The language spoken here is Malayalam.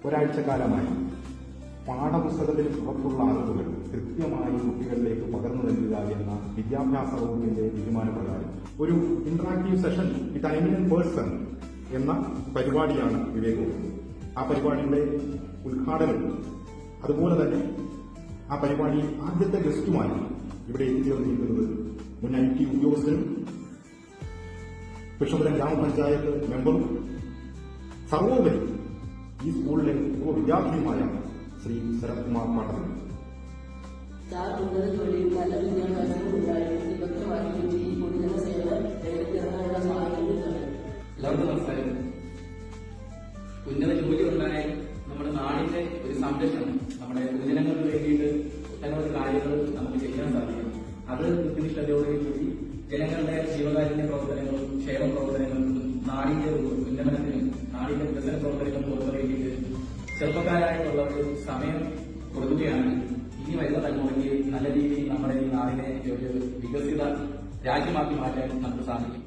ഒരാഴ്ചക്കാലമായി പാഠപുസ്തകത്തിന് പുറത്തുള്ള അറിവുകൾ കൃത്യമായി കുട്ടികളിലേക്ക് പകർന്നു നൽകുക എന്ന വിദ്യാഭ്യാസ വകുപ്പിന്റെ തീരുമാനപ്രകാരം ഒരു ഇന്ററാക്റ്റീവ് സെഷൻ വിത്ത് അൻ പേഴ്സൺ എന്ന പരിപാടിയാണ് വിവേകവും. ആ പരിപാടിയുടെ ഉദ്ഘാടനം അതുപോലെ തന്നെ ആ പരിപാടി ആദ്യത്തെ ഗസ്റ്റുമായി ഇവിടെ എത്തിച്ചേർന്നിരിക്കുന്നത് മുൻ IT ഉദ്യോഗസ്ഥനും കൃഷ്ണപുരം ഗ്രാമപഞ്ചായത്ത് മെമ്പറും സർവോപരി ഈ സ്കൂളിലെ വിദ്യാർത്ഥിയുമായ ശ്രീ ശരത്കുമാർ പാട്ടത്തിൽ. എല്ലാവർക്കും നമസ്കാരം. ഉന്നത ജോലി ഉണ്ടായാൽ നമ്മുടെ നാടിന്റെ ഒരു സംരക്ഷണം, നമ്മുടെ പൊതുജനങ്ങൾക്ക് വേണ്ടിയിട്ട് ഒട്ടനവധി കാര്യങ്ങൾ നമുക്ക് ചെയ്യാൻ സാധിക്കും. അത് കൃത്യനിഷ്ഠതയോടുകൂടി ജനങ്ങളുടെ ജീവകാരുണ്യ പ്രവർത്തനങ്ങളും ക്ഷേമ പ്രവർത്തനങ്ങൾക്കും നാടിന്റെ ഉന്നമനത്തിനും നാടിന്റെ വികസന പ്രവർത്തനങ്ങൾക്കും ഒക്കെ വേണ്ടിയിട്ട് ചെറുപ്പക്കാരായിട്ടുള്ളവർക്ക് സമയം കൊടുക്കുകയാണ്. ഇനി വരുന്ന തലമുറയ്ക്ക് നല്ല രീതിയിൽ നമ്മുടെ ഈ നാടിനെ ഒരു വികസിത രാജ്യമാക്കി മാറ്റാൻ നമുക്ക് സാധിക്കും.